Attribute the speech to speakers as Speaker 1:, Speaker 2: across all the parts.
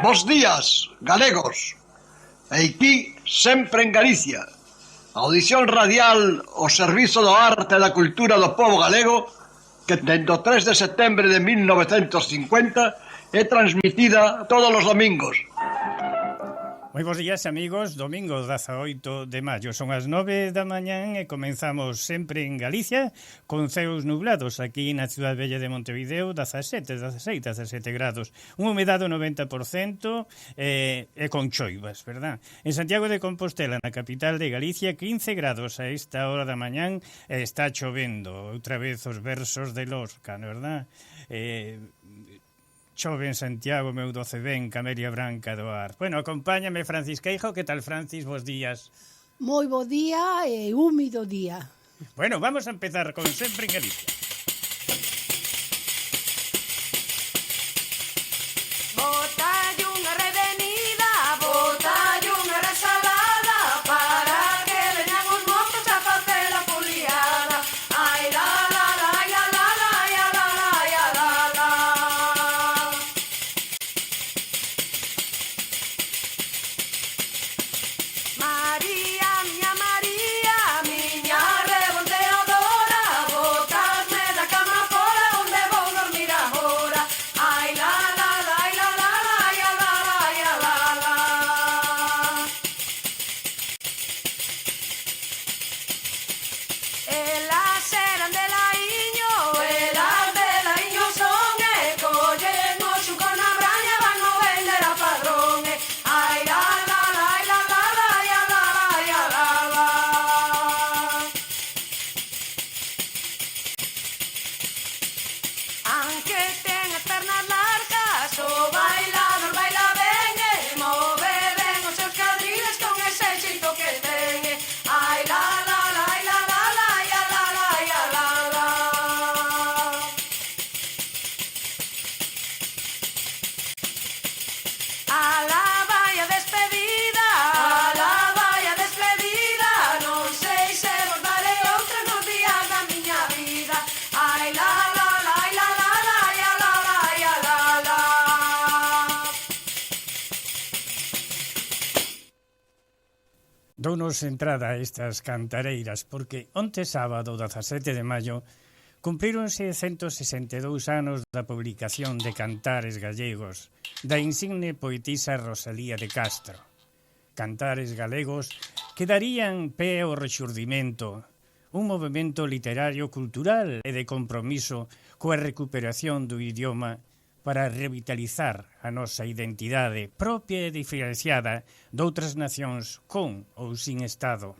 Speaker 1: Bos días, galegos. Aquí, sempre en Galicia. Audición radial ao servizo do arte e da cultura do povo galego que dende o 3 de setembro de 1950 é transmitida todos os domingos.
Speaker 2: Moi bons días, amigos. Domingo 18 de maio. Son as 9 da mañán e comenzamos sempre en Galicia con ceos nublados. Aquí na Cidade Bella de Montevideo, 17 grados. Unha humedade 90% e con choivas, verdad? En Santiago de Compostela, na capital de Galicia, 15 grados a esta hora da mañán e está chovendo. Outra vez os versos de Lorca, verdad? Chove en Santiago, meu doce ben, Camelia Branca do Ar. Bueno, acompáñame Francis Queijo. Que tal, Francis? Bos días.
Speaker 3: Moi bo día e húmido día.
Speaker 2: Bueno, vamos a empezar con sempre en Galicia.
Speaker 4: Botalle unha revenida, botalle unha resalada, para que veñan os mozos a facer a poliada. Ai la la la, ai la la la, ai la la la, ai la la la. María, miña rebonteadora, botadme da cama fora onde vou dormir agora. Ai la la la, ai la la la, ai la la la, ai la la la. Elas eran de Laiño, elas de Laiño son, e collen o xuco na braña, van o vender a padrón. Ai la la la, ai la la la, ai la la la, ai la la la. Aunque ten as pernas largas, o bailador baila ben e move ben os seus cadriles con ese xeito que ten. Ai la la la, ai la la la, ai la la la, ai la la la. Alá vai a despedida, non sei se vos darei outra nos días da miña vida. Ai la la la, ai la la la, ai la la la, ai la la la.
Speaker 2: Dounos entrada a estas cantareiras porque onte sábado 17 de maio cumpríronse 162 anos da publicación de Cantares Gallegos da insigne poetisa Rosalía de Castro. Cantares galegos que darían pé ao rexurdimento, un movimento literario, cultural e de compromiso coa recuperación do idioma para revitalizar a nosa identidade propia e diferenciada doutras nacións con ou sin Estado.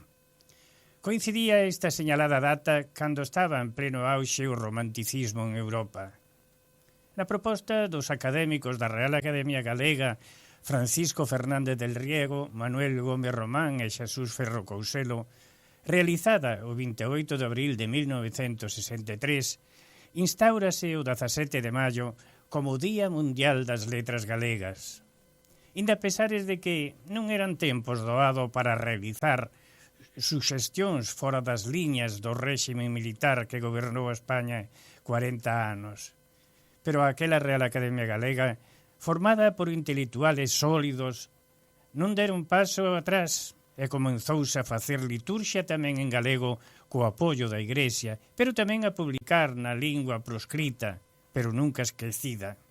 Speaker 2: Coincidía esta señalada data cando estaba en pleno auxe o romanticismo en Europa. Na proposta dos académicos da Real Academia Galega, Francisco Fernández del Riego, Manuel Gómez Román e Xesús Ferro Couselo, realizada o 28 de abril de 1963, instaurase o 17 de maio como Día Mundial das Letras Galegas. Inda a pesares de que non eran tempos doado para realizar suxestións fora das liñas do réxime militar que gobernou a España 40 anos. Pero aquela Real Academia Galega, formada por intelectuales sólidos, non deron paso atrás e comenzouse a facer liturxia tamén en galego co apoio da Igrexa, pero tamén a publicar na lingua proscrita, pero nunca esquecida.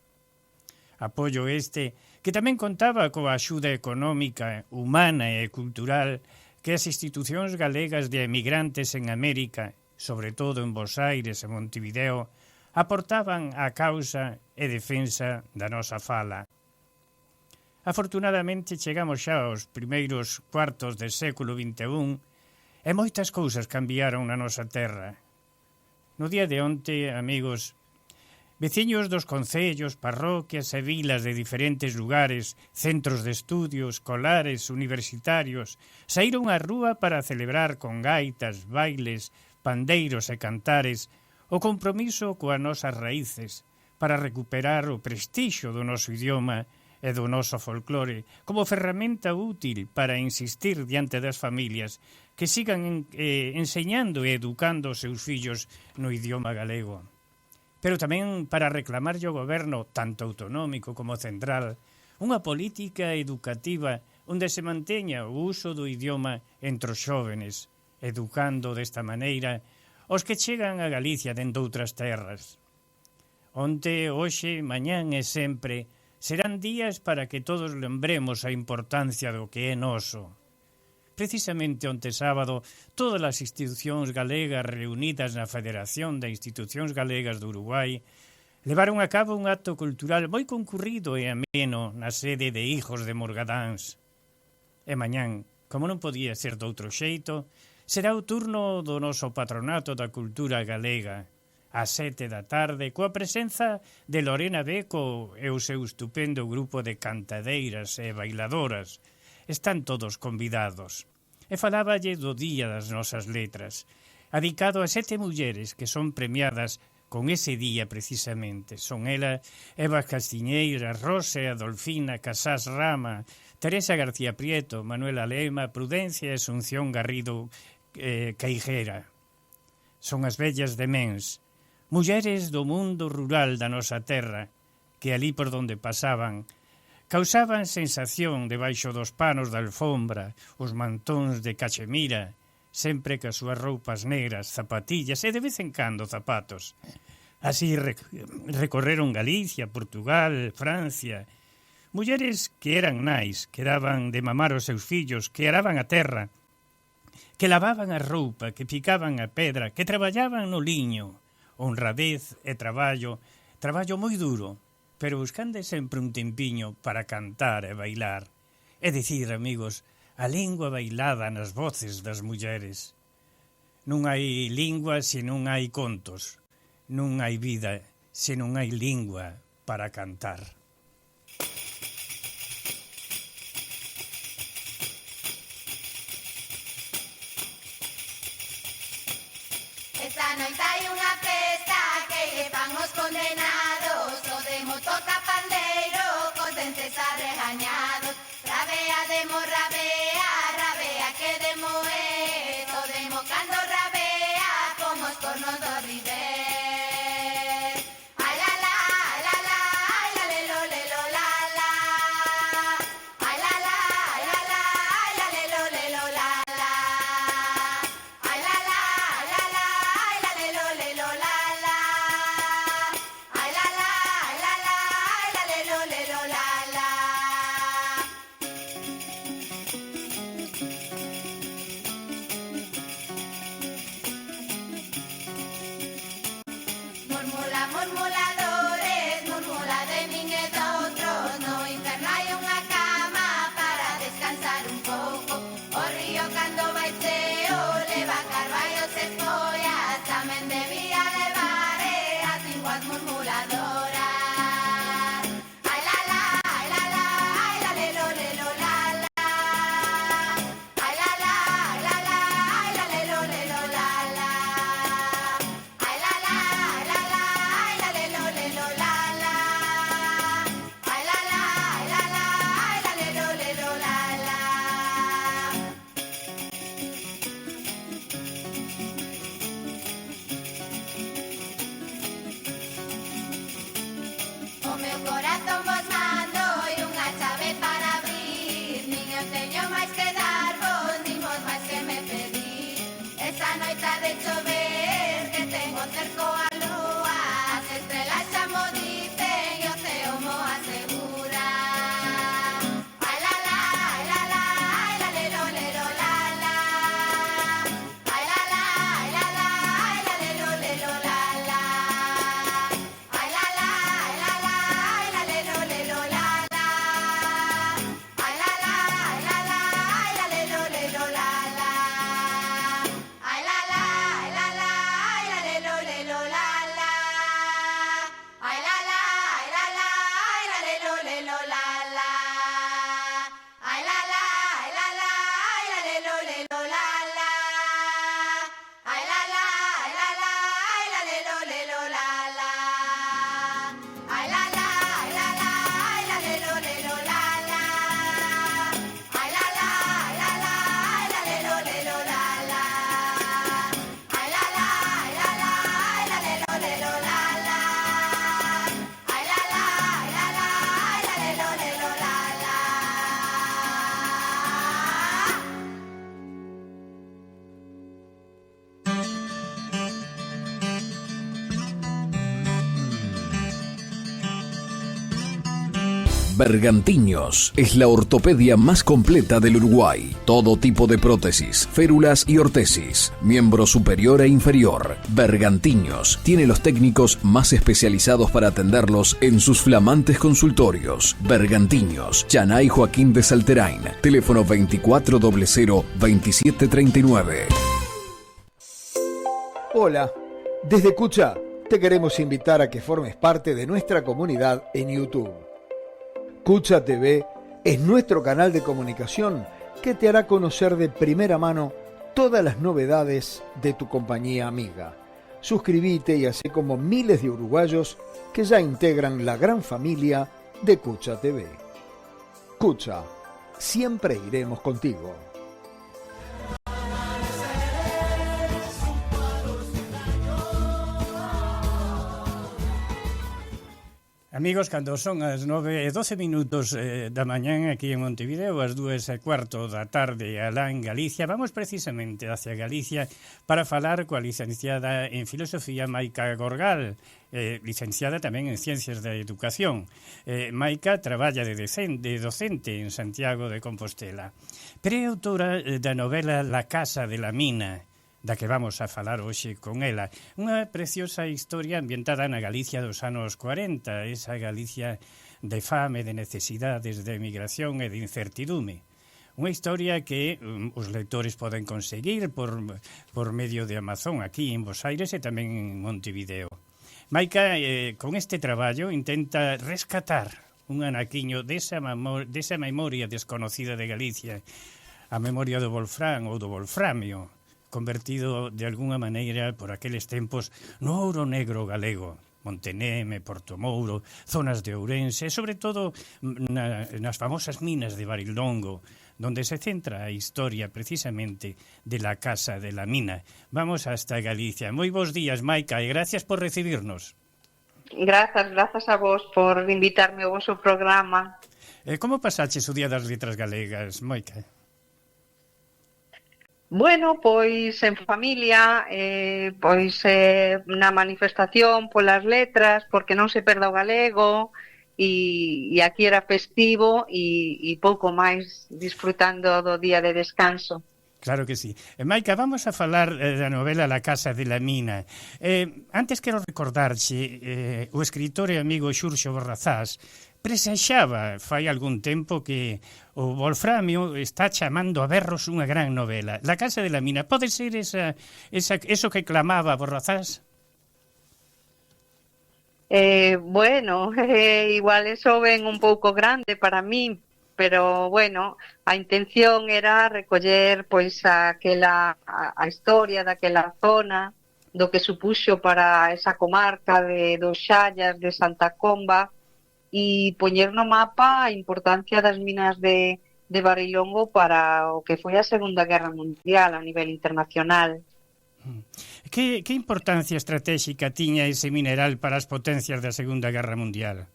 Speaker 2: Apoio este que tamén contaba coa axuda económica, humana e cultural que as institucións galegas de emigrantes en América, sobre todo en Bos Aires e Montevideo, aportaban á causa e defensa da nosa fala. Afortunadamente chegamos xa aos primeiros cuartos do século XXI e moitas cousas cambiaron na nosa terra. No día de onte, amigos, veciños dos concellos, parroquias e vilas de diferentes lugares, centros de estudios, escolares, universitarios, saíron á rúa para celebrar con gaitas, bailes, pandeiros e cantares o compromiso coas nosas raíces para recuperar o prestixio do noso idioma e do noso folclore como ferramenta útil para insistir diante das familias que sigan enseñando e educando os seus fillos no idioma galego. pero tamén para reclamarlle ao goberno, tanto autonómico como central, unha política educativa onde se manteña o uso do idioma entre os xóvenes, educando desta maneira os que chegan a Galicia dende outras terras. Onte, hoxe, mañán e sempre serán días para que todos lembremos a importancia do que é noso. Precisamente onte sábado, todas as institucións galegas reunidas na Federación de Institucións Galegas do Uruguai levaron a cabo un acto cultural moi concurrido e ameno na sede de Hijos de Morgadáns. E mañán, como non podía ser doutro xeito, será o turno do noso Patronato da Cultura Galega, ás 7 da tarde, coa presenza de Lorena Beco e o seu estupendo grupo de cantadeiras e bailadoras. Están todos convidados. E faláballe do Día das Nosas Letras, adicado a 7 mulleres que son premiadas con ese día precisamente. Son ela Eva Castiñeira, Rose, Adolfina, Casás Rama, Teresa García Prieto, Manuela Lema, Prudencia e Asunción Garrido Caijera. Son as vellas de Mens, mulleres do mundo rural da nosa terra, que ali por donde pasaban, causaban sensación debaixo dos panos da alfombra, os mantóns de cachemira, sempre que as súas roupas negras, zapatillas e de vez en cando zapatos. Así recorreron Galicia, Portugal, Francia. Mulleres que eran nais, que daban de mamar os seus fillos, que araban a terra, que lavaban a roupa, que picaban a pedra, que traballaban no liño. Honradez e traballo moi duro, pero buscando sempre un tempiño para cantar e bailar. É dicir, amigos, a lingua bailada nas voces das mulleres. Non hai lingua se non hai contos, non hai vida se non hai lingua para cantar.
Speaker 4: Esta noite hai unha festa que lle fan os condenados. O demo toca pandeiro, cos dentes arregañados. Rabea, demo, rabea, rabea que demo é. O demo cando rabea, como os cornos do river. Ai la la, ai la la, ai la le lo la la. Ai la la, ai la la, ai la le lo la la. Ai la la, ai la la, ai la le lo la la. Ai la la, ai la la, ai la le lo la la. Murmula, murmuladores, murmula de min e doutros. No inferno hai unha cama para descansar un pouco. O río cando vai cheo leva carballos e follas. Tamén debía levar as linguas murmuladoras. Ai la la, ai la la, ai la le lo la la. Ai la la, ai la la, ai la le lo la la. Ai la la, ai la la, ai la le lo la la. Ai la la, ai la la, ai la le lo la la. O meu corazón vos mando e unha chave para abrir. Nin eu teño máis que darvos, nin vos máis que me pedir. Esa noite ha de chover, que tengo cerco a lúa. As estrelas xa mo dicen e o ceo mo asegura. Ai la la, ai la la, ai la le lo la la. Ai la la, ai la la, ai la le lo la la. Ai la la, ai la la, ai la le lo la la. Ai la la, ai la la, ai la le lo la la. Ai la la, ai la la, ai la le lo la
Speaker 5: Bergantiños es la ortopedia más completa del Uruguay. Todo tipo de prótesis, férulas y ortesis, miembro superior e inferior. Bergantiños tiene los técnicos más especializados para atenderlos en sus flamantes consultorios. Bergantiños, Chanay Joaquín de Salterain, teléfono 2400-2739.
Speaker 6: Hola, desde Cucha te queremos invitar a que formes parte de nuestra comunidad en YouTube. Cucha TV es nuestro canal de comunicación que te hará conocer de primera mano todas las novedades de tu compañía amiga. Suscríbete y así como miles de uruguayos que ya integran la gran familia de Cucha TV. Cucha, siempre iremos contigo.
Speaker 2: Amigos, cando son as 9:12 da mañán aquí en Montevideo, as 2:15 da tarde alá en Galicia, vamos precisamente hacia Galicia para falar coa licenciada en Filosofía Maica Gorgal, licenciada tamén en Ciencias da Educación. Maica traballa de docente en Santiago de Compostela, pero é autora da novela La Casa de la Mina, da que vamos a falar hoxe con ela. Unha preciosa historia ambientada na Galicia dos anos 40, esa Galicia de fame, de necesidades, de emigración e de incertidume. Unha historia que os lectores poden conseguir por medio de Amazon aquí en Bos Aires e tamén en Montevideo. Maica, con este traballo, intenta rescatar un anaquiño desa memoria desconocida de Galicia, a memoria do wolfram ou do wolframio, convertido de alguna maneira por aqueles tempos no ouro negro galego. Monteneme, Portomouro, zonas de Ourense, e sobre todo nas famosas minas de Barilongo, donde se centra a historia precisamente de la Casa de la Mina. Vamos hasta Galicia. Moi bons días, Maica, e gracias por recibirnos.
Speaker 7: Grazas a vos por invitarme ao vosso programa.
Speaker 2: Como pasaches o Día das Letras Galegas, Maica?
Speaker 7: Bueno, pois en familia, na manifestación polas letras, porque non se perda o galego, e aquí era festivo e pouco máis, disfrutando do día de descanso.
Speaker 2: Claro que sí. Maica, vamos a falar da novela La Casa de la Mina. Antes quero recordarche, o escritor e amigo Xurxo Borrazás presexaba fai algún tempo que o wolframio está chamando a berros unha gran novela. La Casa de la Mina, pode ser eso que clamaba Borrazás?
Speaker 7: Bueno, igual eso ven un pouco grande para mí, pero bueno, a intención era recoller pois a historia daquela zona, do que supuxo para esa comarca dos Xallas, de Santa Comba, e poñer no mapa a importancia das minas de Barilongo para o que foi a Segunda Guerra Mundial a nivel internacional.
Speaker 2: Que importancia estratégica tiña ese mineral para as potencias da Segunda Guerra Mundial?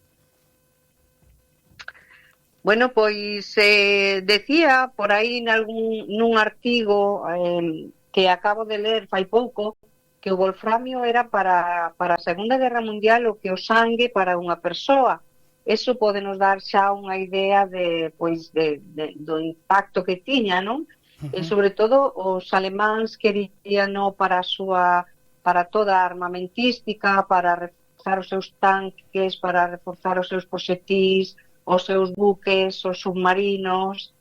Speaker 7: Bueno, pois decía por aí nun artigo que acabo de ler fai pouco, que o wolframio era para a Segunda Guerra Mundial o que o sangue para unha persoa. Eso pode nos dar xa unha idea do impacto que tiña, non? E sobre todo os alemáns querían para toda a armamentística, para reforzar os seus tanques, para reforzar os seus proxetís, os seus buques, os submarinos,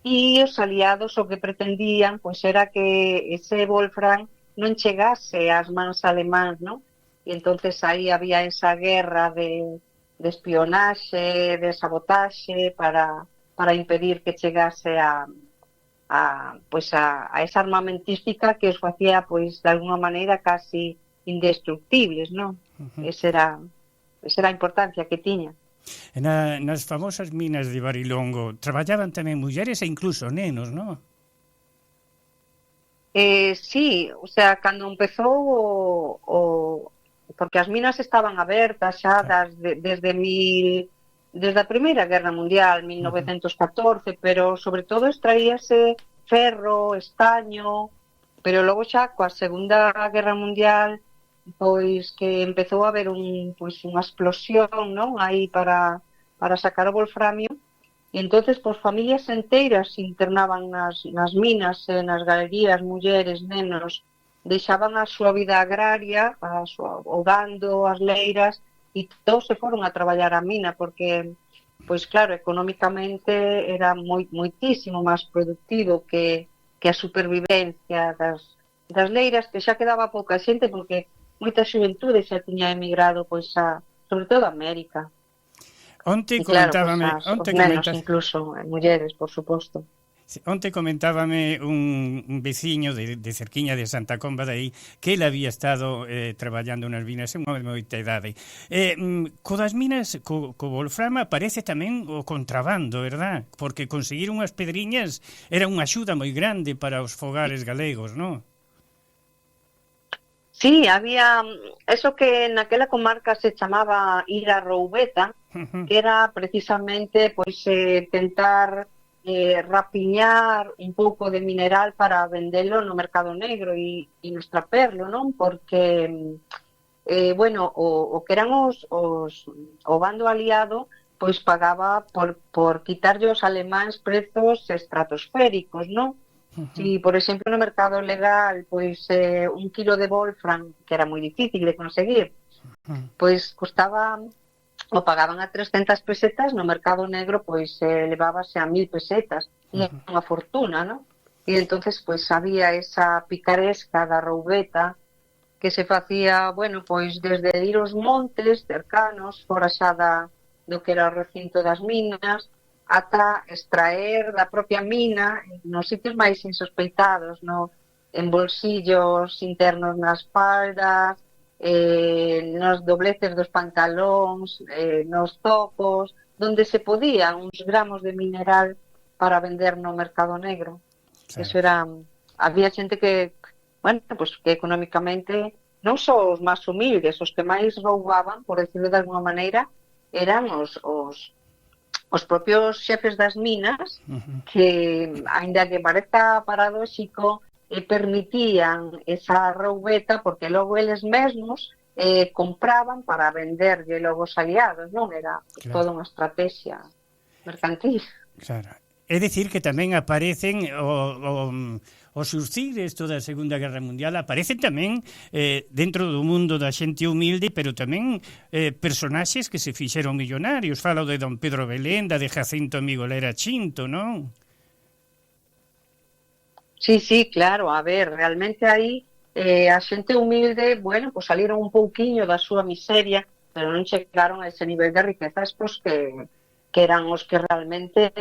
Speaker 7: e os aliados o que pretendían era que ese wolfram non chegase ás mans alemáns, non? E entonces aí había esa guerra de espionaxe, de sabotaxe para impedir que chegase a esa armamentística que os facía de alguna maneira casi indestructibles, non? Esa era a importancia que tiña.
Speaker 2: Nas famosas minas de Barilongo traballaban tamén mulleres e incluso nenos, non?
Speaker 7: Sí, o sea, cando empezou porque as minas estaban abertas xa desde a Primeira Guerra Mundial, 1914, pero sobre todo extraíase ferro, estaño, pero logo xa coa Segunda Guerra Mundial pois que empezou a haber unha explosión, non? Aí para para sacar o wolframio, e entonces pois familias enteiras se internaban nas minas, nas galerías, mulleres, nenos, deixaban a súa vida agraria, o gando, as leiras, e todos se foron a traballar a mina, porque, pois claro, económicamente era moitísimo máis productivo que a supervivencia das leiras, que xa quedaba pouca xente, porque moita xuventude xa tiña emigrado, pois, sobre todo a América.
Speaker 2: Onte
Speaker 7: E claro,
Speaker 2: comentábame,
Speaker 7: os nenos incluso, mulleres, por suposto.
Speaker 2: Onte comentábame un veciño de cerquiña de Santa Comba de aí que ele había estado traballando nas minas en unha moita idade. Co das minas, co wolframa, parece tamén o contrabando, verdad? Porque conseguir unhas pedriñas era unha axuda moi grande para os fogares galegos, non?
Speaker 7: Sí, había eso que naquela comarca se chamaba ir a roubeta, que era precisamente pois tentar rapiñar un pouco de mineral para vendelo no mercado negro e extraperlo, non? Porque bueno, o que eran o bando aliado pois pagaba por quitarlle os alemáns prezos estratosféricos, non? Si, por exemplo, no mercado legal, pois un kilo de wolfram, que era moi difícil de conseguir, pois costaba, o pagaban a 300 pesetas, no mercado negro, pois levábase a 1000 pesetas, e unha fortuna, non? E entonces, pois, había esa picaresca da roubeta que se facía, bueno, pois, desde ir aos montes cercanos, fora xa do que era o recinto das minas, ata extraer da propia mina nos sitios máis insospeitados, en bolsillos internos nas espaldas, nos dobleces dos pantalóns, nos tocos, donde se podían uns gramos de mineral para vender no mercado negro. Sí. Eso era... Había xente que, bueno, pues que económicamente non só os máis humildes, os que máis roubaban, por decirlo de alguma maneira, eran os propios xefes das minas que, aínda que pareza paradóxico, permitían esa roubeta porque logo eles mesmos compraban para venderlle logo os aliados, non? Era toda unha estrategia mercantil.
Speaker 2: Claro. É dicir que tamén aparecen os subsidios toda a Segunda Guerra Mundial, aparecen tamén dentro do mundo da xente humilde, pero tamén personaxes que se fixeron millonarios. Falo de don Pedro Belenda, de Jacinto Amigolera Chinto, non?
Speaker 7: Sí, claro, a ver, realmente aí a xente humilde, bueno, pues saliron un pouquiño da súa miseria, pero non chegaron a ese nivel de riquezas, pues que eran os que realmente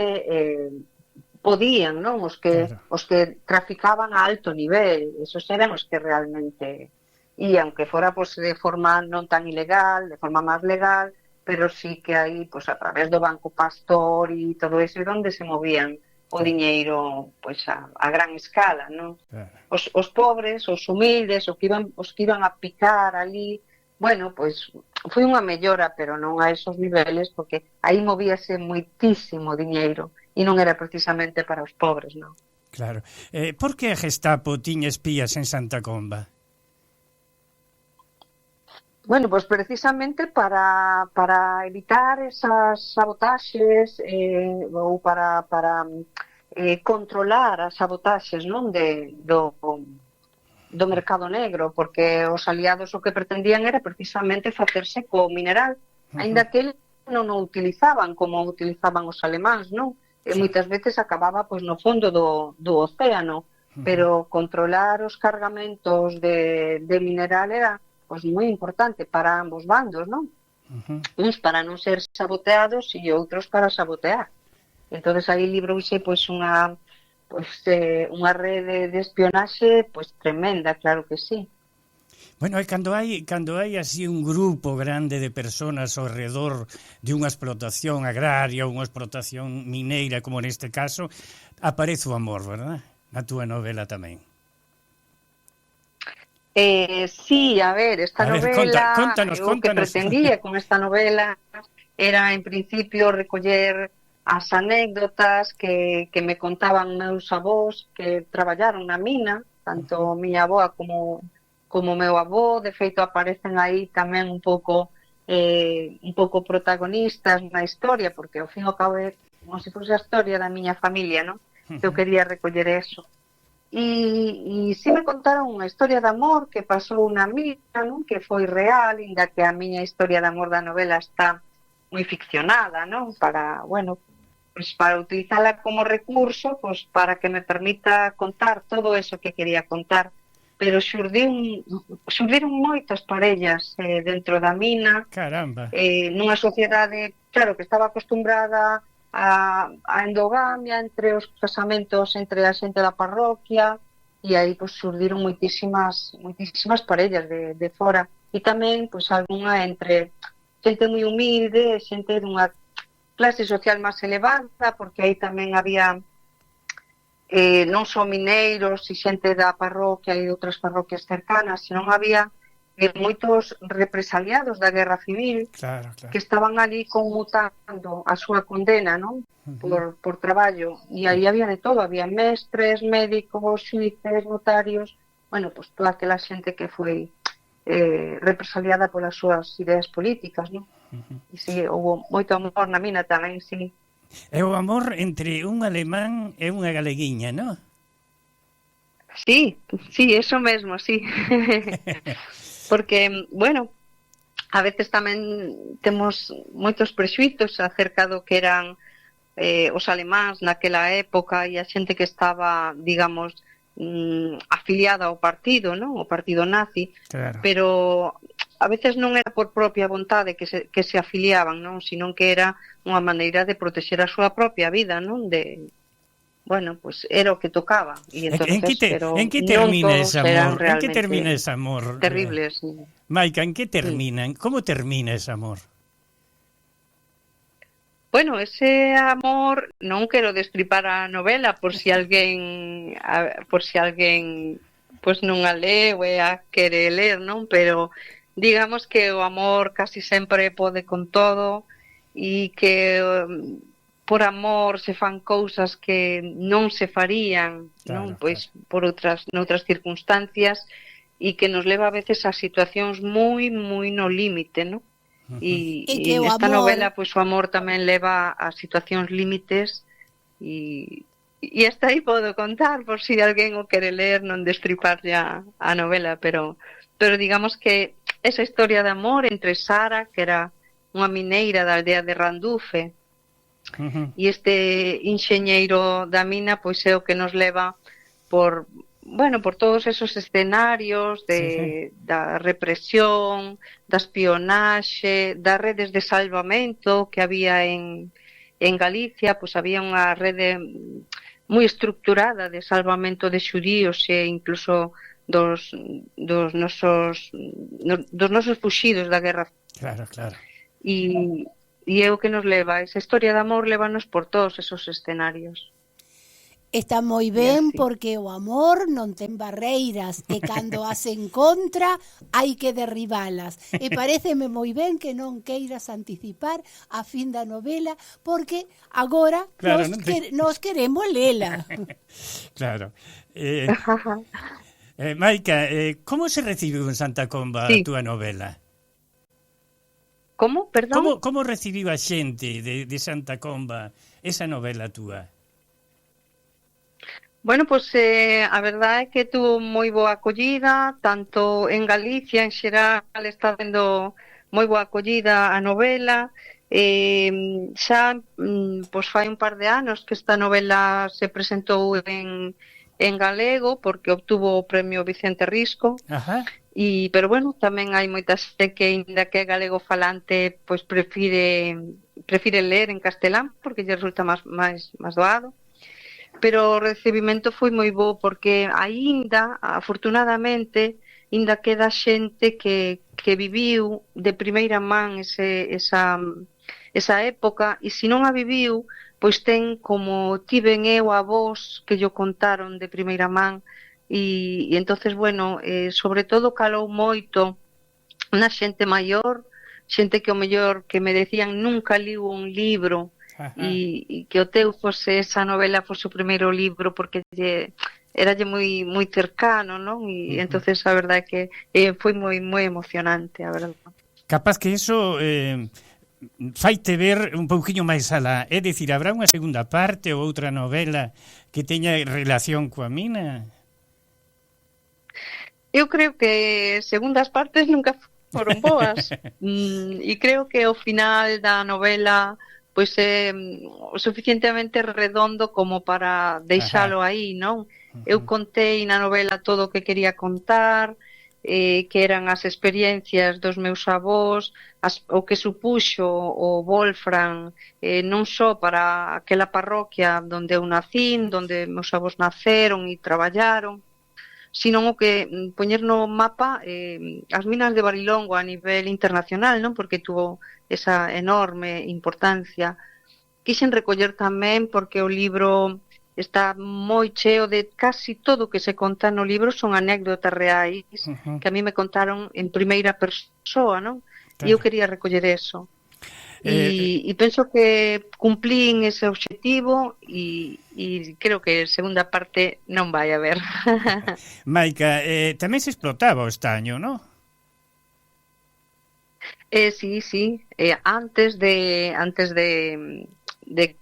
Speaker 7: podían, non? Os que traficaban a alto nivel, esos eran os que realmente ian, que fora pues, de forma non tan ilegal, de forma máis legal, pero sí que aí, pues, a través do Banco Pastor e todo eso, onde se movían o diñeiro pues, a gran escala, non? Os pobres, os humildes, os que iban a picar ali, bueno, pois foi unha mellora, pero non a esos niveles, porque aí movíase moitísimo diñeiro e non era precisamente para os pobres, non?
Speaker 2: Claro. Por que a Gestapo tiña espías en Santa Comba?
Speaker 7: Bueno, pois precisamente para evitar esas sabotaxes ou para controlar as sabotaxes, non, do mercado negro, porque os aliados o que pretendían era precisamente facerse co mineral, aínda que eles non o utilizaban como o utilizaban os alemáns, non? E moitas veces acababa pois no fondo do océano, pero controlar os cargamentos de mineral era pois moi importante para ambos bandos, non? Uns para non ser saboteados e outros para sabotear. Entonces aí librouse pois unha rede de espionaxe pois tremenda, claro que sí.
Speaker 2: Bueno, e cando hai así un grupo grande de personas ao redor de unha explotación agraria ou unha explotación mineira, como neste caso, aparece o amor, verdad? Na túa novela tamén.
Speaker 7: Sí, a ver, esta novela,
Speaker 2: contanos.
Speaker 7: O que pretendía con esta novela era, en principio, recoller as anécdotas que me contaban meus avós que traballaron na mina, tanto miña avoa como meu avó. De feito, aparecen aí tamén un pouco un pouco protagonistas na historia, porque ao fin e ao cabo é como se fose a historia da miña familia, non? Eu quería recoller eso. E si me contaron unha historia de amor que pasou na miña, non? Que foi real, inda que a miña historia de amor da novela está moi ficcionada, non? Para, bueno, pues para utilizala como recurso, pues para que me permita contar todo eso que quería contar. Pero xurdiron moitas parellas dentro da mina.
Speaker 2: Caramba.
Speaker 7: Nunha sociedade, claro, que estaba acostumbrada a endogamia entre os casamentos entre a xente da parroquia, e aí pues xurdiron moitísimas parellas de fora, e tamén pues algunha entre xente moi humilde, xente dunha clase social máis elevada, porque aí tamén había non só mineiros e xente da parroquia e de outras parroquias cercanas, senón había moitos represaliados da Guerra Civil,
Speaker 2: claro.
Speaker 7: que estaban ali conmutando a súa condena, non? Por traballo, e aí había de todo, había mestres, médicos, xuíces, notarios, bueno, pues toda aquela xente que foi represaliada polas súas ideas políticas, non? E si, houve moito amor na mina tamén, si.
Speaker 2: É o amor entre un alemán e unha galeguiña, non?
Speaker 7: Sí, eso mesmo, sí. Porque, bueno, a veces tamén temos moitos prexuízos acerca do que eran os alemáns naquela época e a xente que estaba, digamos, afiliada ao partido, non? O partido nazi,
Speaker 2: claro.
Speaker 7: Pero a veces non era por propia vontade que se afiliaban, non? Sino que era unha maneira de protexer a súa propia vida, non? Bueno, pues era o que tocaba. Y entonces,
Speaker 2: en que termina ese amor? En que termina ese amor?
Speaker 7: Terribles.
Speaker 2: Maica, en que terminan? Como termina ese amor?
Speaker 7: Bueno, ese amor, non quero destripar a novela por si alguén pues non a lee ou a quere ler, non? Pero digamos que o amor casi sempre pode con todo e que por amor se fan cousas que non se farían, non? Pois por noutras circunstancias, e que nos leva a veces a situacións moi no límite, non? E nesta novela, pois o amor tamén leva a situacións límites, e hasta aí podo contar, por si alguén o quere ler, non destripar ya a novela, pero digamos que esa historia de amor entre Sara, que era unha mineira da aldea de Randufe, e este enxeñeiro da mina, pois é o que nos leva por todos esos escenarios da represión, da espionaxe, das redes de salvamento que había en Galicia. Pois había unha rede moi estructurada de salvamento de xudíos e incluso dos nosos fuxidos da guerra.
Speaker 2: Claro.
Speaker 7: E é o que nos leva, esa historia de amor lévanos por todos esos escenarios.
Speaker 3: Está moi ben porque o amor non ten barreiras e cando as encontra hai que derribalas. E paréceme moi ben que non queiras anticipar a fin da novela porque agora nos queremos lela.
Speaker 2: Claro. Maica, como se recibiu en Santa Comba a túa novela?
Speaker 7: Como? Perdón?
Speaker 2: Como recibiu a xente de Santa Comba esa novela túa?
Speaker 7: Bueno, pues a verdade é que tuvo moi boa acollida, tanto en Galicia, en xeral, está tendo moi boa acollida a novela. Xa pues fai un par de anos que esta novela se presentou en galego, porque obtuvo o premio Vicente Risco.
Speaker 2: Ajá.
Speaker 7: Pero bueno, tamén hai moita xente que, ainda que é galego falante, pois prefire ler en castelán, porque lle resulta máis doado. Pero o recibimento foi moi bo, porque afortunadamente, ainda queda xente que viviu de primeira man esa época, e se non a viviu, pois ten como tiven eu avós que llo contaron de primeira man, e entonces, bueno, sobre todo calou moito na xente maior, xente que o mellor que me decían nunca liu un libro, e que o teu fose esa novela, fose o primeiro libro, porque eralle moi cercano, non? E entonces a verdade é que foi moi emocionante, a verdade.
Speaker 2: Capaz que eso faite ver un pouquiño máis alá. É dicir, habrá unha segunda parte ou outra novela que teña relación coa mina?
Speaker 7: Eu creo que segundas partes nunca foron boas. E creo que o final da novela pois é o suficientemente redondo como para deixalo aí, non? Eu contei na novela todo o que quería contar, que eran as experiencias dos meus avós, o que supuxo o Wolfram, non só para aquela parroquia onde eu nacín, onde meus avós naceron e traballaron, sino o que poñer no mapa as minas de Barilongo a nivel internacional, non? Porque tuvo esa enorme importancia. Quixen recoller tamén porque o libro está moi cheo de casi todo o que se conta no libro son anécdotas reais que a mí me contaron en primeira persoa, non? E eu quería recoller eso. E penso que cumplín ese objetivo e creo que a segunda parte non vai haber.
Speaker 2: Maica, tamén se explotaba o estaño, non?
Speaker 7: Sí. Antes de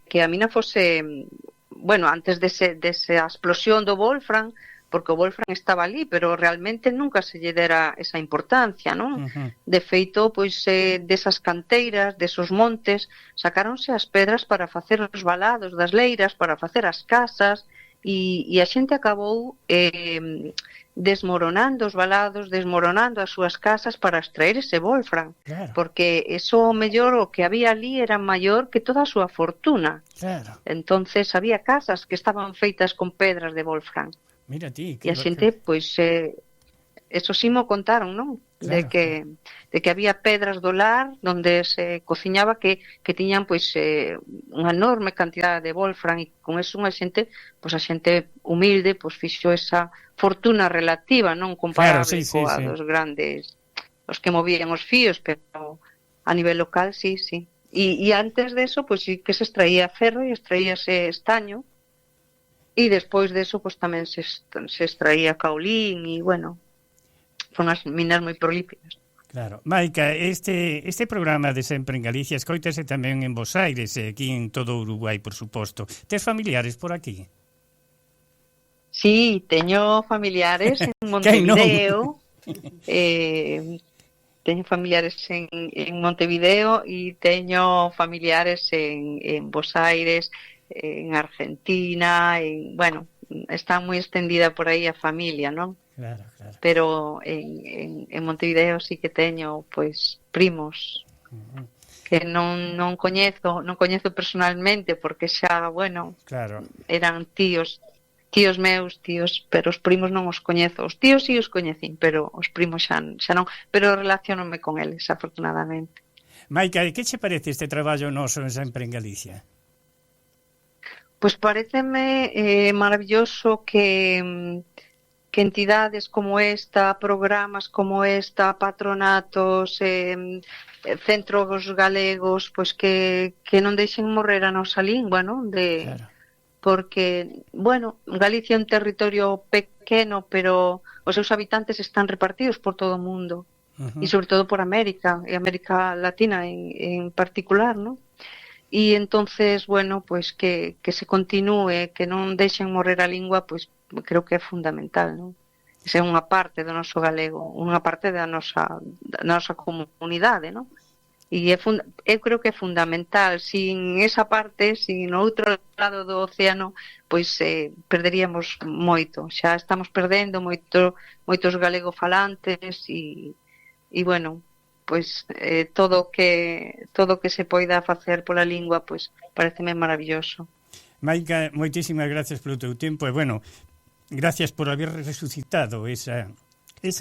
Speaker 7: que a mina fose, bueno, antes desa explosión do Wolfram, porque o Wolfram estaba ali, pero realmente nunca se lle dera esa importancia, non? De feito, pois, desas canteiras, desos montes, sacáronse as pedras para facer os valados das leiras, para facer as casas, e a xente acabou desmoronando os valados, desmoronando as súas casas para extraer ese Wolfram, porque eso mellor o que había ali era maior que toda a súa fortuna. Entonces había casas que estaban feitas con pedras de Wolfram.
Speaker 2: Mira ti,
Speaker 7: e a xente, pois, eso sí mo contaron, non? De que había pedras do lar donde se cociñaba que tiñan, pois, unha enorme cantidade de Wolfram, e con eso a xente humilde, pois, fixo esa fortuna relativa, non comparable coa dos grandes, os que movían os fíos, pero a nivel local, sí. E antes de eso, pois, sí que se extraía ferro e extraíase estaño. E despois deso, pois, tamén se extraía caolín e, bueno, son as minas moi prolíficas.
Speaker 2: Claro. Maica, este programa de Sempre en Galicia escoítase tamén en Bos Aires e aquí en todo Uruguai, por suposto. Tes familiares por aquí?
Speaker 7: Sí, teño familiares en Montevideo. Teño familiares en Montevideo e teño familiares en Bos Aires, en Argentina, bueno, está moi extendida por aí a familia, non?
Speaker 2: Claro.
Speaker 7: Pero en Montevideo sí que teño, pois, primos que non coñezo personalmente porque xa, bueno, eran tíos meus, pero os primos non os coñezo. Os tíos sí os coñecín, pero os primos xa non, pero relacionome con eles, afortunadamente.
Speaker 2: Maica, que che parece este traballo noso en Sempre en Galicia?
Speaker 7: Pois paréceme maravilloso que entidades como esta, programas como esta, patronatos, centros galegos, pois que non deixen morrer a nosa lingua, non? Porque, bueno, Galicia é un territorio pequeno, pero os seus habitantes están repartidos por todo o mundo, e sobre todo por América, e América Latina en particular, non? E entonces, bueno, pois que se continúe, que non deixen morrer a lingua, pois creo que é fundamental, non? Esa é unha parte do noso galego, unha parte da nosa comunidade, non? E eu creo que é fundamental. Sin esa parte, sin no outro lado do océano, pois perderíamos moito. Xa estamos perdendo moitos galegofalantes e bueno, pois todo o que se poida facer pola lingua, pois pareceme maravilloso.
Speaker 2: Maica, moitísimas gracias polo teu tempo e, bueno, gracias por haber resucitado esa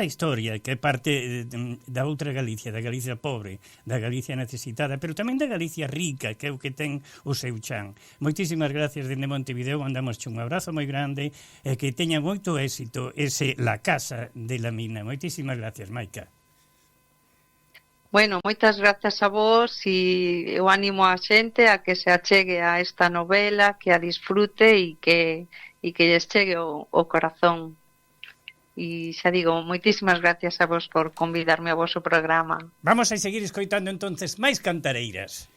Speaker 2: historia que é parte da outra Galicia, da Galicia pobre, da Galicia necesitada, pero tamén da Galicia rica, que é o que ten o seu chan. Moitísimas gracias dende Montevideo, mandamos un abrazo moi grande e que teña moito éxito La Casa de la Mina. Moitísimas gracias, Maica.
Speaker 7: Bueno, moitas grazas a vos e eu animo a xente a que se achegue a esta novela, que a disfrute e que lles chegue o corazón. E xa digo, moitísimas gracias a vos por convidarme ao vosso programa.
Speaker 2: Vamos a seguir escoitando entonces máis cantareiras.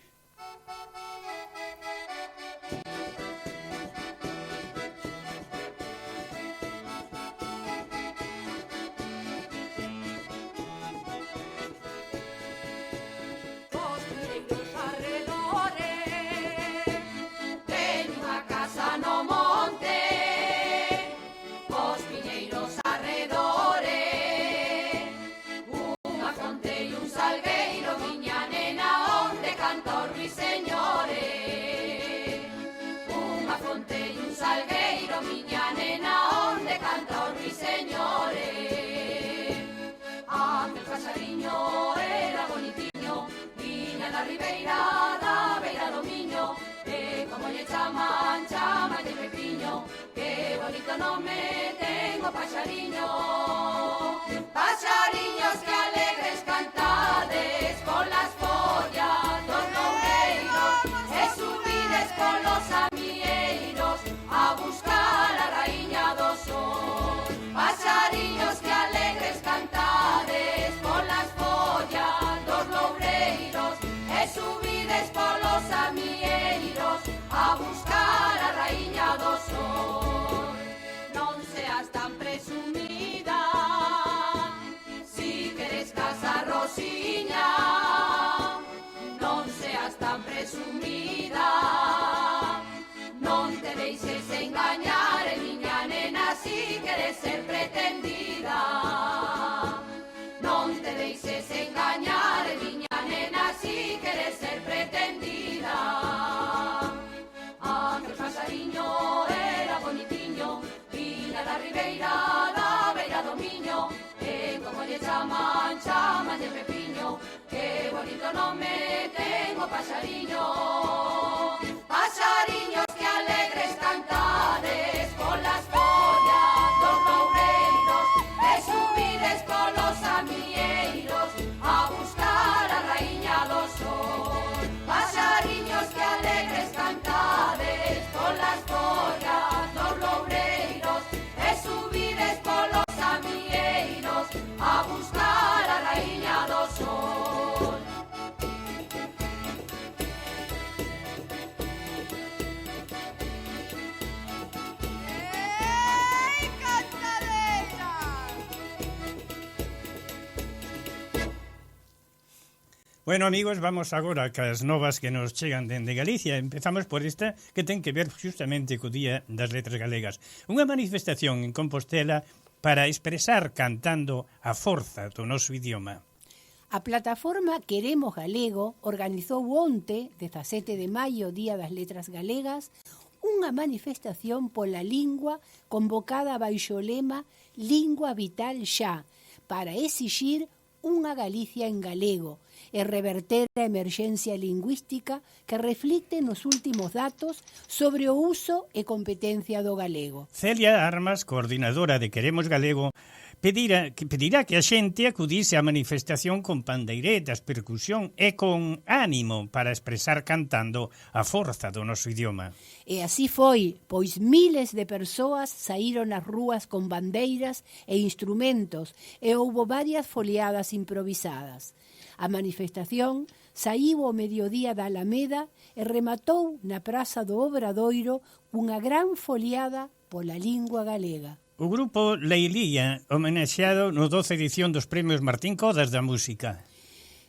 Speaker 4: Paxariños que alegres cantades con las follas dos loureiros e subides polos amieiros a buscar a raíña do sol. Paxariños que alegres cantades con las follas dos loureiros e subides polos amieiros a buscar a raíña do sol. Non seas tan presumida, si queres casar Rosiña. Non seas tan presumida, non te deixes engañar, miña nena, si queres ser pretendida. Non te deixes engañar, miña nena, si queres ser pretendida. Aquel paxariño era bonitiño, viña da ribeira, da beira do miño, e como lle chaman, chamanlle Pepiño, que bonito nome ten o paxariño. Paxariños que alegres cantades con las follas dos loureiros e subides polos amieiros a buscar a raíña do sol. Paxariños que alegres cantades con las follas dos loureiros e subides polos amieiros a buscar a raíña do sol. ¡Ei, cantadeira!
Speaker 2: Bueno, amigos, vamos agora cas novas que nos chegan dende Galicia. Empezamos por esta que ten que ver justamente co Día das Letras Galegas. Unha manifestación en Compostela para expresar cantando a forza do noso idioma.
Speaker 3: A plataforma Queremos Galego organizou onte, 17 de maio, Día das Letras Galegas, unha manifestación pola lingua convocada baixo o lema Lingua Vital Xa, para exixir unha Galicia en galego e reverter a emerxencia lingüística que reflicte nos últimos datos sobre o uso e competencia do galego.
Speaker 2: Celia Armas, coordinadora de Queremos Galego, pedirá que a xente acudise á manifestación con pandeiretas, percusión e con ánimo para expresar cantando a forza do noso idioma.
Speaker 3: E así foi, pois miles de persoas saíron ás rúas con bandeiras e instrumentos e houbo varias foliadas improvisadas. A manifestación saíu ao mediodía da Alameda e rematou na Praza do Obradoiro cunha gran foliada pola lingua galega.
Speaker 2: O grupo Leilía, homenaxeado no 12 edición dos Premios Martín Codas da Música.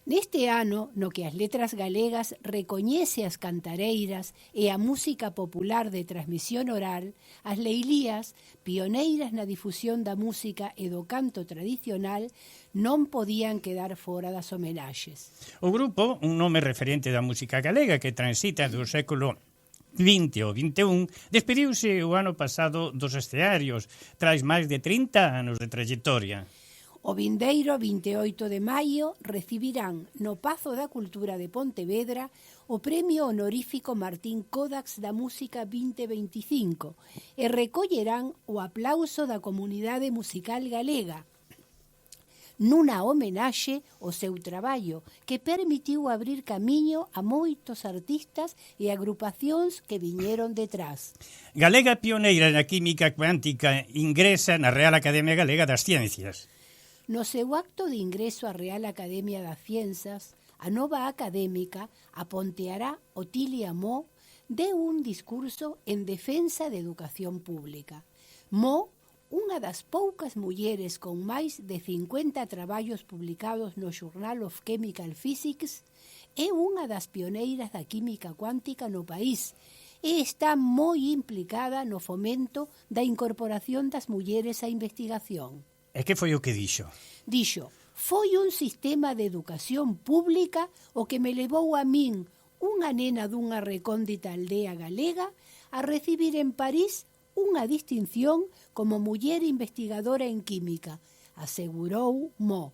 Speaker 3: Neste ano, no que as letras galegas recoñece as cantareiras e a música popular de transmisión oral, as leilías, pioneiras na difusión da música e do canto tradicional, non podían quedar fora das homenaxes.
Speaker 2: O grupo, un nome referente da música galega que transita do século XX ou XXI, despediuse o ano pasado dos escearios, tras máis de 30 anos de trayectoria.
Speaker 3: O vindeiro 28 de maio recibirán no Pazo da Cultura de Pontevedra o Premio Honorífico Martín Codax da Música 2025 e recollerán o aplauso da comunidade musical galega. nunha homenaxe ao seu traballo que permitiu abrir camiño a moitos artistas e agrupacións que viñeron detrás.
Speaker 2: Galega pioneira na química cuántica ingresa na Real Academia Galega das Ciencias.
Speaker 3: No seu acto de ingreso á Real Academia das Ciencias, a nova académica, a ponteará Otilia Mo, deu un discurso en defensa da educación pública. Mo, unha das poucas mulleres con máis de 50 traballos publicados no Journal of Chemical Physics, é unha das pioneiras da química cuántica no país e está moi implicada no fomento da incorporación das mulleres á investigación.
Speaker 2: E que foi o que dixo?
Speaker 3: Dixo, foi un sistema de educación pública o que me levou a min, unha nena dunha recóndita aldea galega, a recibir en París unha distinción como muller investigadora en química, asegurou Mo.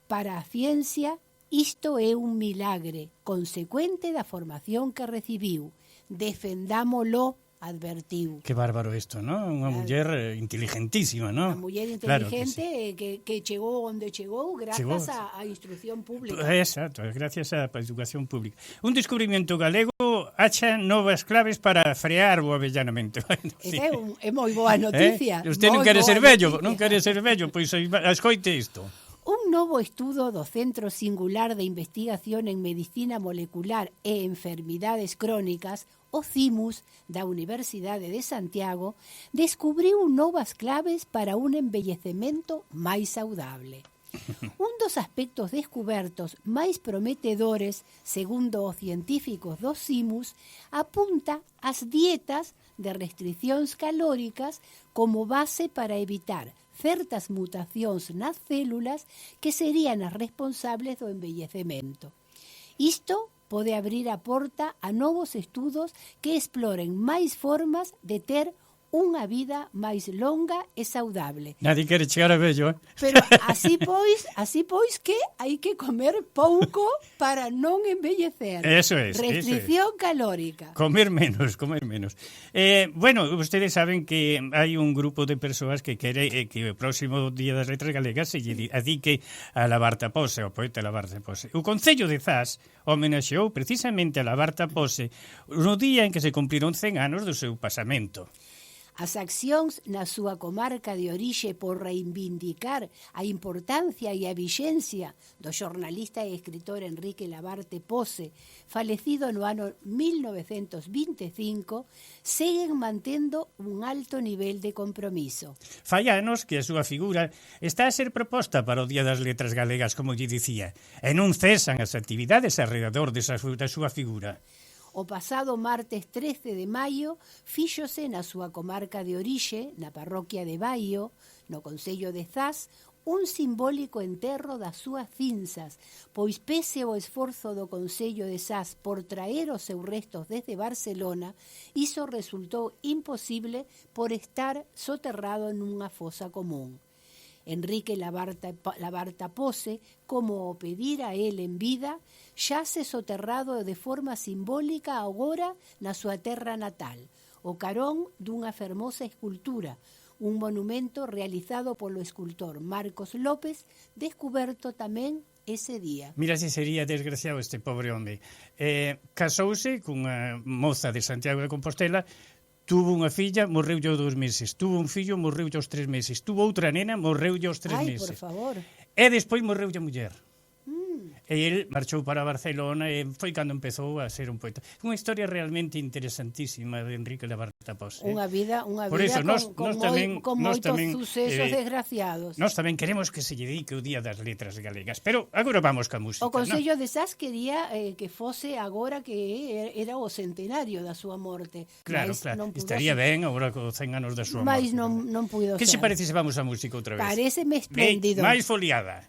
Speaker 3: Para a ciencia, isto é un milagre, consecuente da formación que recibiu. Defendámolo, advertiu.
Speaker 2: Que bárbaro isto, non? Unha muller inteligentísima, non?
Speaker 3: Unha muller inteligente que chegou onde chegou grazas á instrucción pública.
Speaker 2: Exacto, gracias á educación pública. Un descubrimento galego acha novas claves para frear o avellanamento.
Speaker 3: Sí. É moi boa noticia.
Speaker 2: Usted non quere ser vello, non quere ser vello, pois escoite isto.
Speaker 3: Un novo estudo do Centro Singular de Investigación en Medicina Molecular e Enfermidades Crónicas, o CIMUS, da Universidade de Santiago, descubriu novas claves para un envellecemento máis saudable. Un dos aspectos descubertos máis prometedores, segundo os científicos do CIMUS, apunta ás dietas de restriccións calóricas como base para evitar certas mutacións nas células que serían as responsables do envellecemento. Isto pode abrir a porta a novos estudos que exploren máis formas de ter unha vida máis longa e saudable.
Speaker 2: Nadie quere chegar a vello,
Speaker 3: Pero así pois que hai que comer pouco para non envellecer.
Speaker 2: Eso es.
Speaker 3: Restricción calórica.
Speaker 2: Comer menos. Bueno, ustedes saben que hai un grupo de persoas que quere que o próximo Día das Letras Galegas se lle dedique a Labarta Pose, o poeta Labarta Pose. O Concello de Zas homenaxeou precisamente a Labarta Pose no día en que se cumpriron 100 anos do seu pasamento.
Speaker 3: As accións na súa comarca de orixe por reivindicar a importancia e a vixencia do xornalista e escritor Enrique Labarte Pose, falecido no ano 1925, seguen mantendo un alto nivel de compromiso.
Speaker 2: Fai anos que a súa figura está a ser proposta para o Día das Letras Galegas, como lle dicía, e non cesan as actividades alrededor da súa figura.
Speaker 3: O pasado martes 13 de maio fíxose na súa comarca de orixe, na parroquia de Baio, no concello de Zas, un simbólico enterro das súas cinzas, pois pese ao esforzo do Concello de Zas por traer os seus restos desde Barcelona, iso resultou imposible por estar soterrado nunha fosa común. Enrique Labarta Pose, como o pedira el en vida, xace soterrado de forma simbólica agora na súa terra natal, o carón dunha fermosa escultura, un monumento realizado polo escultor Marcos López, descuberto tamén ese día.
Speaker 2: Mira se sería desgraciado este pobre home. Casouse cunha moza de Santiago de Compostela, tuvo unha filla, morreulle aos 2 meses. Tuvo un fillo, morreulle aos 3 meses. Tuvo outra nena, morreulle aos 3 meses.
Speaker 3: Ai, por favor.
Speaker 2: E despois morreulle a muller. E ele marchou para Barcelona e foi cando empezou a ser un poeta. Unha historia realmente interesantísima de Enrique Labarta Pose.
Speaker 3: Unha vida
Speaker 2: Por eso,
Speaker 3: con moitos sucesos desgraciados.
Speaker 2: Nós tamén queremos que se lle dedique o Día das Letras Galegas, pero agora vamos ca música.
Speaker 3: O Concello de Zas quería que fose agora que era o centenario da súa morte.
Speaker 2: Claro, estaría ben agora con 100 anos da súa morte.
Speaker 3: Mais non puido ser.
Speaker 2: Que se parece se vamos a música outra vez?
Speaker 3: Pareceme espléndido.
Speaker 2: Máis foliada.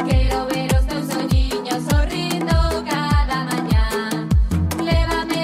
Speaker 4: Quero ver os teus olliños sorrindo cada mañá. Lévame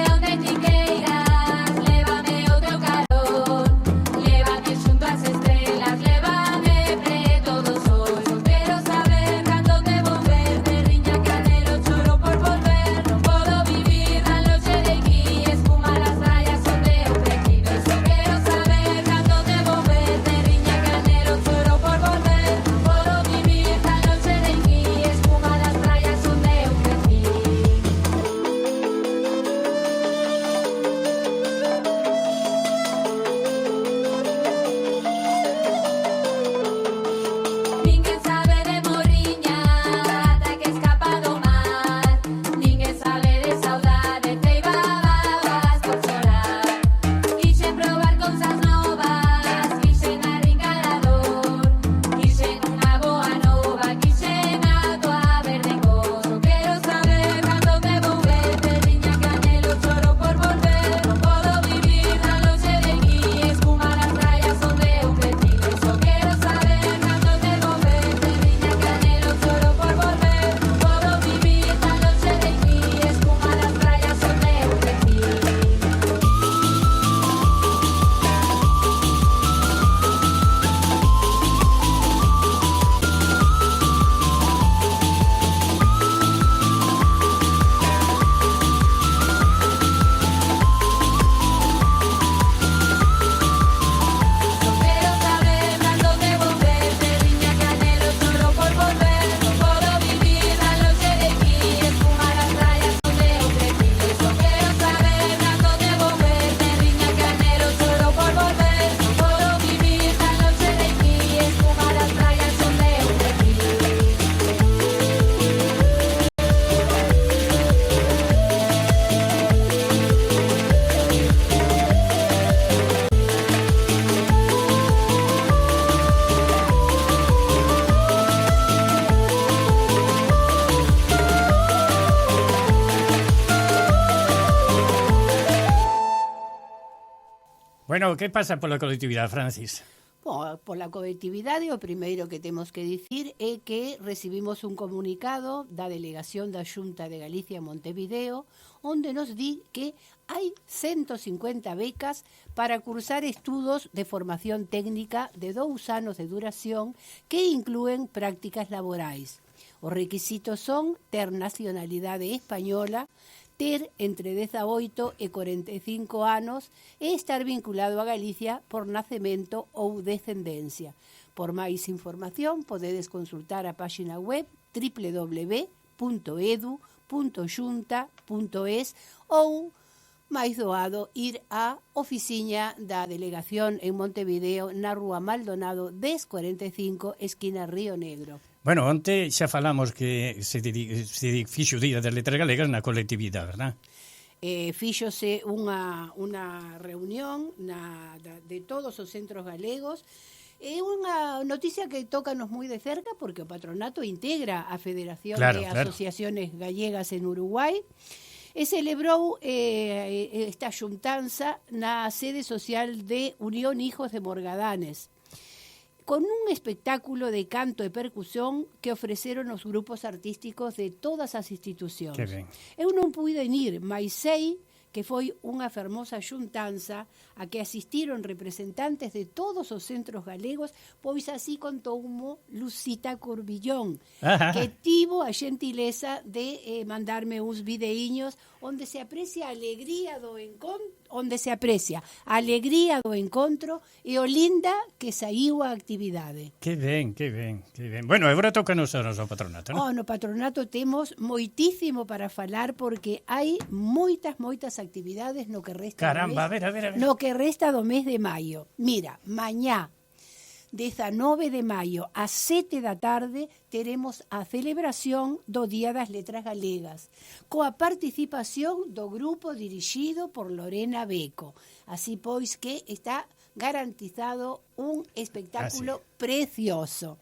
Speaker 2: Bueno, que pasa pola colectividade, Francis?
Speaker 3: Bom, pola colectividade, o primeiro que temos que dicir é que recibimos un comunicado da Delegación da Xunta de Galicia Montevideo onde nos di que hai 150 becas para cursar estudos de formación técnica de 2 anos de duración que inclúen prácticas laborais. Os requisitos son ter nacionalidade española, ter entre 18 e 45 anos e estar vinculado a Galicia por nacemento ou descendencia. Por máis información, podedes consultar a página web www.edu.xunta.es ou, máis doado, ir á oficiña da Delegación en Montevideo na Rúa Maldonado 1045, esquina Río Negro.
Speaker 2: Bueno, onte xa falamos que se fixo o Día das Letras Galegas na colectividade, verdad?
Speaker 3: Fíxose unha reunión de todos os centros galegos. É unha noticia que tócanos moi de cerca porque o patronato integra a Federación de Asociaciones Gallegas en Uruguai e celebrou esta xuntanza na sede social de Unión Hijos de Morgadanes, con un espectáculo de canto e percusión que ofreceron os grupos artísticos de todas as institucións. Eu non puiden ir, mas sei que foi unha fermosa xuntanza a que asistiron representantes de todos os centros galegos, pois así contoumo Lucita Curbillón, que tivo a xentileza de mandarme uns videíños onde se aprecia a alegría do encontro e o linda que saiu a actividade.
Speaker 2: Que ben, que ben, que ben. Bueno, agora tocanos ao noso patronato, non?
Speaker 3: No patronato temos moitísimo para falar porque hai moitas actividades no que resta
Speaker 2: Caramba,
Speaker 3: do mes,
Speaker 2: a ver.
Speaker 3: no que resta do mes de maio. Mira, mañá 19 de maio a 7 da tarde teremos a celebración do Día das Letras Galegas, coa participación do grupo dirixido por Lorena Beco. Así pois que está garantizado un espectáculo precioso.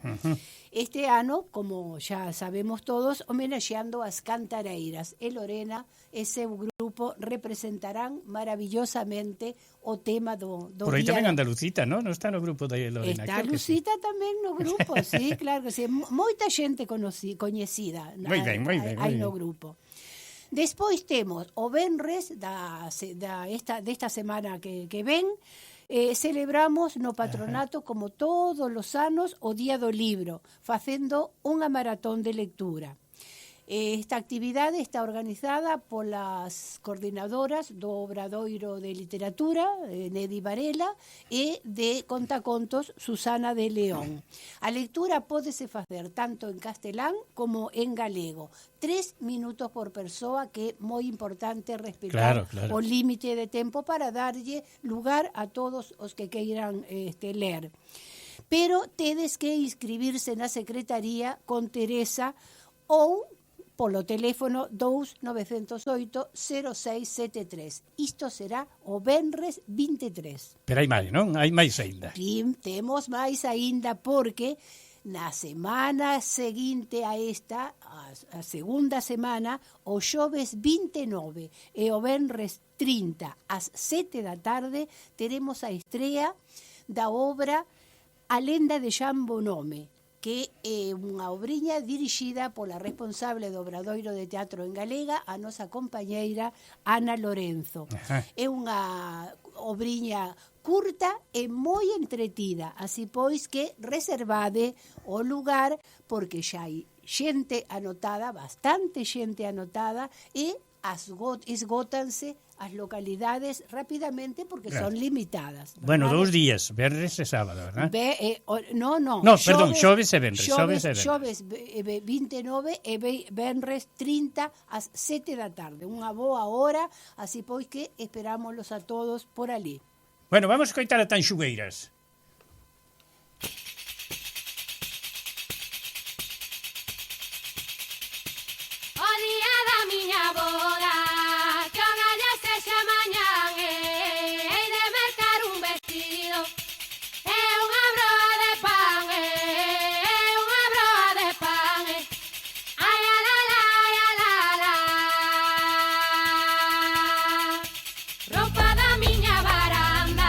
Speaker 3: Este ano, como xa sabemos todos, homenaxeando as cantareiras. E Lorena e seu grupo representarán maravillosamente o tema do
Speaker 2: Por aí
Speaker 3: día.
Speaker 2: tamén anda Lucita, non? Non está no grupo de Lorena.
Speaker 3: Está Lucita tamén no grupo, sí, claro que sí. Moita xente coñecida hai no grupo. Despois temos o venres desta semana que ven, celebramos no patronato como todos os anos o Día do Libro, facendo unha maratón de lectura. Esta actividade está organizada polas coordinadoras do Obradoiro de Literatura, Nedi Varela, e de Contacontos, Susana de León. A lectura pódese facer tanto en castelán como en galego. 3 minutos por persoa, que é moi importante respetar o límite de tempo para darlle lugar a todos os que queiran ler. Pero tedes que inscribirse na secretaría con Teresa ou polo teléfono 2908-0673. Isto será o venres 23.
Speaker 2: Pero hai máis, non? Hai máis aínda.
Speaker 3: Temos máis aínda porque na semana seguinte a esta, a segunda semana, o xoves 29 e o venres 30 ás 7 da tarde, teremos a estrea da obra A lenda de Xan Bonhome, que é unha obriña dirixida pola responsable do Obradoiro de Teatro en Galega, a nosa compañeira Ana Lorenzo. É unha obriña curta e moi entretida, así pois que reservade o lugar porque xa hai xente anotada, bastante xente anotada, e esgótanse as localidades rapidamente porque son limitadas.
Speaker 2: Bueno, 2 días, venres e sábado, verdad?
Speaker 3: Perdón,
Speaker 2: xoves e venres.
Speaker 3: Xoves 29 e venres 30 ás 7 da tarde. Unha boa hora, así pois que esperámoslos a todos por ali.
Speaker 2: Bueno, vamos a coitar a Tanxugueiras.
Speaker 4: Ropa da miña baranda.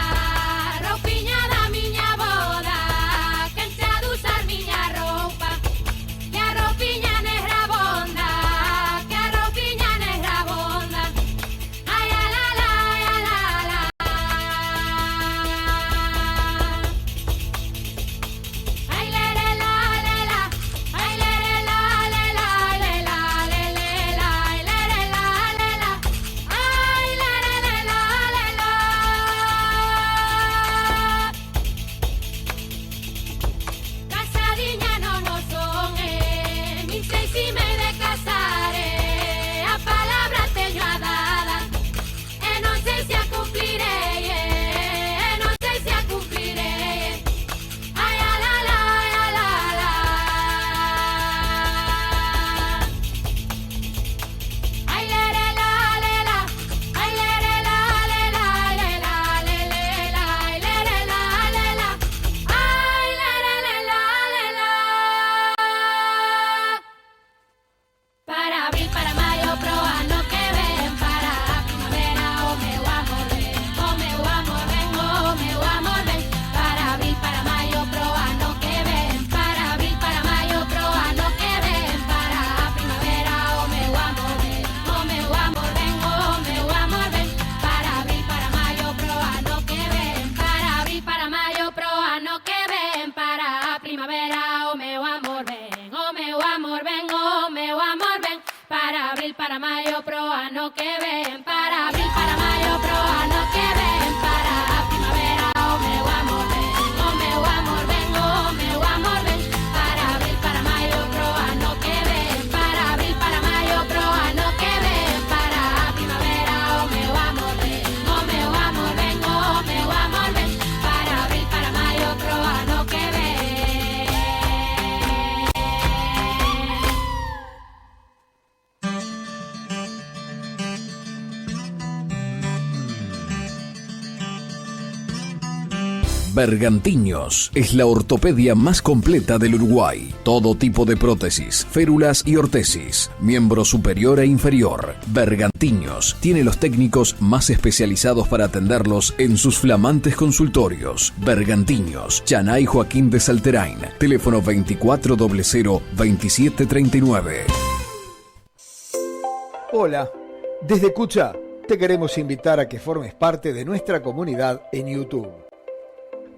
Speaker 8: para maio pro ano que ven, para abril, para maio pro ano que ven, para a primavera o meu amor ven, o meu amor ven, o meu amor ven, para abril, para maio pro ano que ven, para abril, para maio pro ano que ven, para a primavera o meu amor ven, o meu amor ven, o meu amor ven, para abril, para maio pro ano que ven.
Speaker 5: Bergantiños es la ortopedia más completa del Uruguay. Todo tipo de prótesis, férulas y ortesis, miembro superior e inferior. Bergantiños tiene los técnicos más especializados para atenderlos en sus flamantes consultorios. Bergantiños, Chanay Joaquín de Salterain, teléfono 2400-2739.
Speaker 6: Hola, desde Cucha te queremos invitar a que formes parte de nuestra comunidad en YouTube.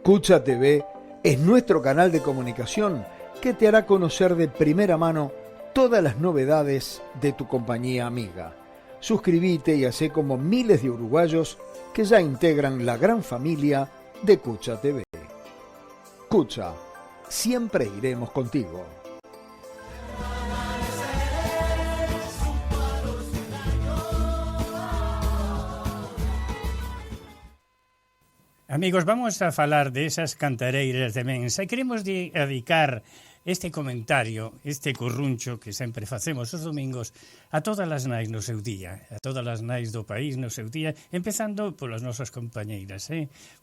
Speaker 6: Cucha TV es nuestro canal de comunicación que te hará conocer de primera mano todas las novedades de tu compañía amiga. Suscríbete y hacé como miles de uruguayos que ya integran la gran familia de Cucha TV. Cucha, siempre iremos contigo.
Speaker 2: Amigos, vamos a falar de esas cantareiras de Mensa e queremos dedicar este comentario, este curruncho que sempre facemos os domingos a todas as nais no seu día, a todas as nais do país no seu día, empezando polas nosas compañeiras,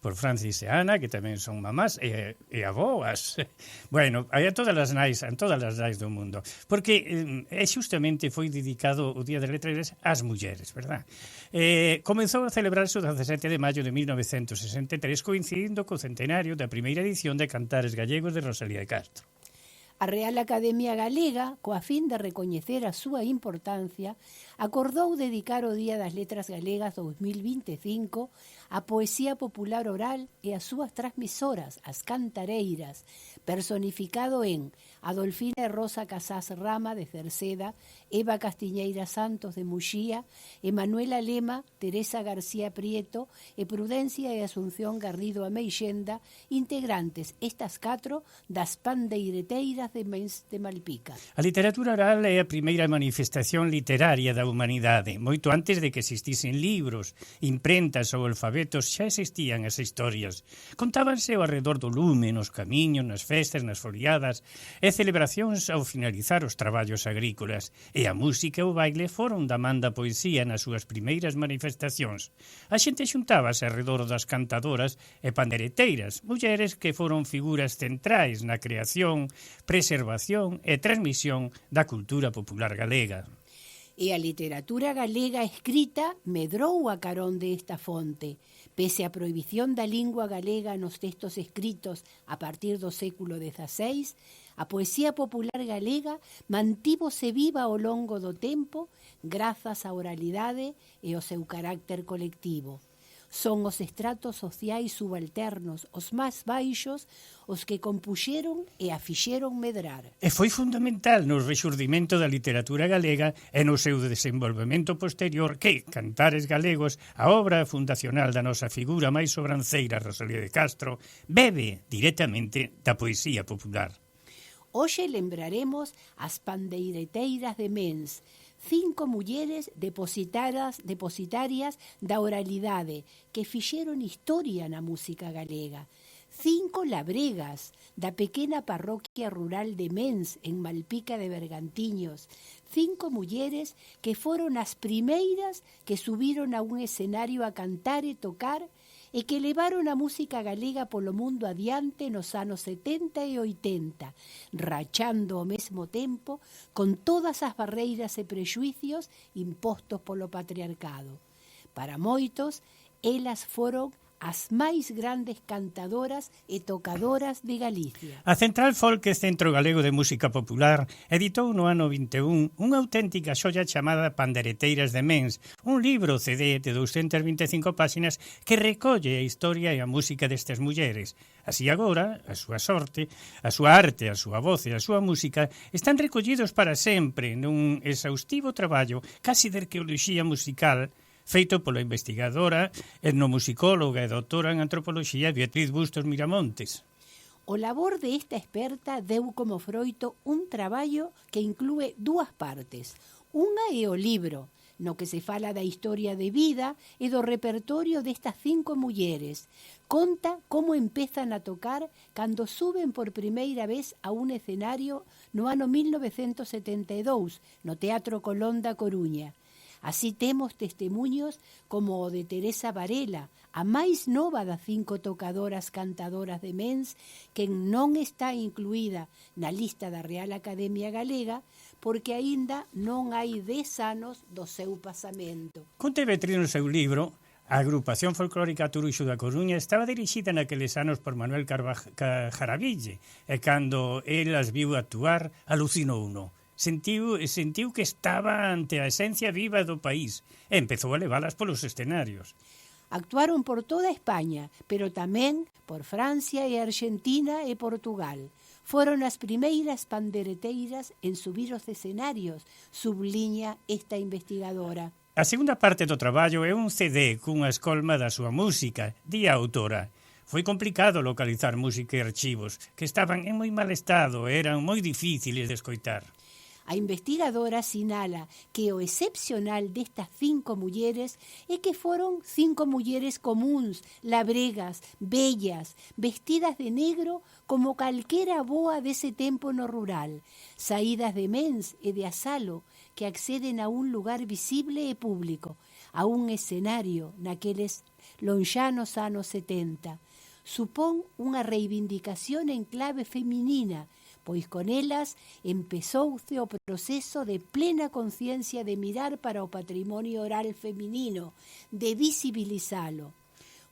Speaker 2: por Francis e Ana, que tamén son mamás e avoas. Bueno, a todas as nais do mundo, porque xustamente foi dedicado o Día das Letras ás mulleres, verdad? Comezou a celebrarse o 17 de maio de 1963, coincidindo co centenario da primeira edición de Cantares Gallegos de Rosalía de Castro.
Speaker 3: A Real Academia Galega, coa fin de recoñecer a súa importancia, acordou dedicar o Día das Letras Galegas 2025 a poesía popular oral e as súas transmisoras, as cantareiras, personificado en Adolfina Rosa Casás Rama de Cerceda, Eva Castiñeira Santos de Muxía, Emanuela Lema, Teresa García Prieto e Prudencia e Asunción Garrido Ameixenda, integrantes estas 4 das pandeireteiras de Mens de Malpica.
Speaker 2: A literatura oral é a primeira manifestación literaria da humanidade. Moito antes de que existisen libros, imprentas ou alfabetos, xa existían as historias. Contábanse ao redor do lume, nos camiños, nas festas, nas foliadas e celebracións ao finalizar os traballos agrícolas. E a música e o baile foron da man da poesía nas súas primeiras manifestacións. A xente xuntábase alredor das cantadoras e pandereteiras, mulleres que foron figuras centrais na creación, preservación e transmisión da cultura popular galega.
Speaker 3: E a literatura galega escrita medrou a carón desta fonte. Pese a prohibición da lingua galega nos textos escritos a partir do século XVI, a poesía popular galega mantívose viva ao longo do tempo grazas á oralidade e ao seu carácter colectivo. Son os estratos sociais subalternos, os máis baixos, os que compuxeron e a fixeron medrar.
Speaker 2: E foi fundamental no rexurdimento da literatura galega e no seu desenvolvemento posterior que Cantares Galegos, a obra fundacional da nosa figura máis sobranceira, Rosalía de Castro, bebe directamente da poesía popular.
Speaker 3: Hoxe lembraremos as pandeireteiras de Mens, 5 mulleres depositarias da oralidade que fixeron historia na música galega. 5 labregas da pequena parroquia rural de Mens, en Malpica de Bergantiños. 5 mulleres que foron as primeiras que subiron a un escenario a cantar e tocar e que levaron a música galega polo mundo adiante nos anos 70 e 80, rachando ao mesmo tempo con todas as barreiras e prexuicios impostos polo patriarcado. Para moitos, elas foron as máis grandes cantadoras e tocadoras de Galicia.
Speaker 2: A Central Folk Centro Galego de Música Popular editou no ano 21 unha auténtica xoia chamada Pandereteiras de Mens, un libro CD de 225 páxinas que recolle a historia e a música destas mulleres. Así agora, a súa sorte, a súa arte, a súa voz e a súa música están recollidos para sempre nun exhaustivo traballo casi de arqueoloxía musical feito pola investigadora, etnomusicóloga e doutora en antropoloxía Beatriz Bustos Miramontes.
Speaker 3: O labor de esta experta deu como froito un traballo que inclúe dúas partes. Unha é o libro, no que se fala da historia de vida e do repertorio destas 5 mulleres. Conta como empezan a tocar cando suben por primeira vez a un escenario no ano 1972, no Teatro Colón da Coruña. Así temos testemunhos como o de Teresa Varela, a máis nova das 5 tocadoras cantadoras de Mens, que non está incluída na lista da Real Academia Galega, porque aínda non hai 10 anos do seu pasamento.
Speaker 2: Conte Beatriz no seu libro, a agrupación folclórica Turuxo da Coruña estaba dirixida naqueles anos por Manuel Jaraville, e cando el as viu actuar, alucinouno. Sentiu que estaba ante a esencia viva do país e empezou a leválas polos escenarios.
Speaker 3: Actuaron por toda España, pero tamén por Francia e Argentina e Portugal. Foron as primeiras pandereteiras en subir os escenarios, subliña esta investigadora.
Speaker 2: A segunda parte do traballo é un CD cunha escolma da súa música, di a autora. Foi complicado localizar música e archivos, que estaban en moi mal estado e eran moi difíciles de escoitar.
Speaker 3: A investigadora sinala que o excepcional destas 5 mulleres é que foron 5 mulleres comúns, labregas, bellas, vestidas de negro como calquera boa dese tempo no rural, saídas de Mens e de Asalo, que acceden a un lugar visible e público, a un escenario naqueles lonxanos anos 70. Supón unha reivindicación en clave feminina, pois con elas empezouse o proceso de plena conciencia de mirar para o patrimonio oral feminino, de visibilizalo.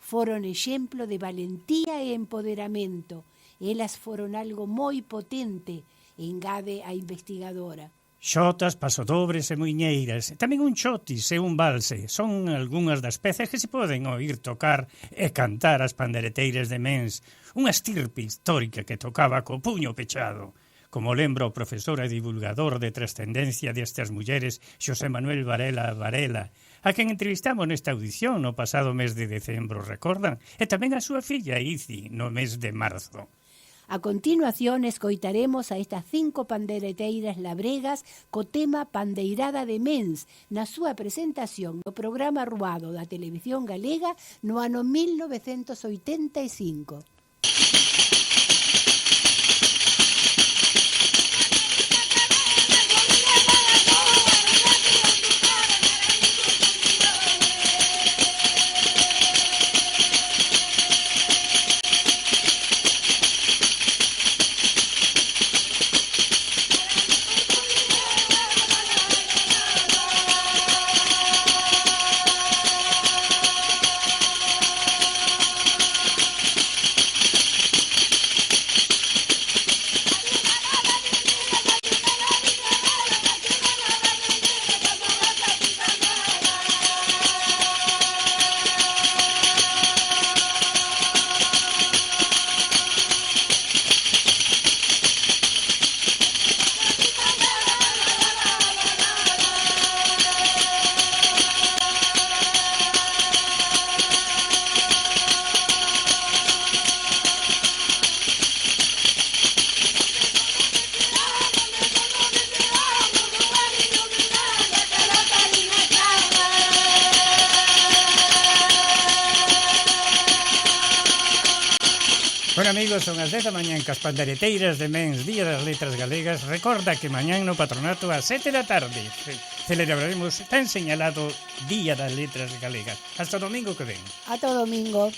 Speaker 3: Foron exemplo de valentía e empoderamento. Elas foron algo moi potente, engade a investigadora.
Speaker 2: Xotas, pasodobres e muiñeiras, tamén un chotis e un valse, son algunhas das pezas que se poden oír tocar e cantar as pandereteiras de Mens, unha estirpe histórica que tocaba co puño pechado. Como lembra o profesor e divulgador de trascendencia destas mulleres, Xosé Manuel Varela, a quen entrevistamos nesta audición no pasado mes de decembro, recordan? E tamén a súa filla Ici, no mes de marzo.
Speaker 3: A continuación escoitaremos a estas 5 pandereteiras labregas co tema Pandeirada de Mens na súa presentación no programa Ruado da Televisión Galega no ano 1985.
Speaker 2: Bueno, amigos, son as 10 da mañán cas pandereteiras de Mens, Día das Letras Galegas. Recorda que mañán no patronato ás 7 da tarde celebraremos tan señalado Día das Letras Galegas. Hasta o domingo que ven.
Speaker 3: Ata o domingo.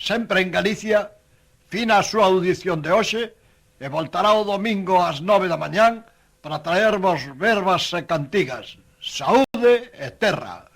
Speaker 1: sempre en Galicia, fina a súa audición de hoxe e voltará o domingo ás 9 da mañán para traervos verbas e cantigas. Saúde e terra.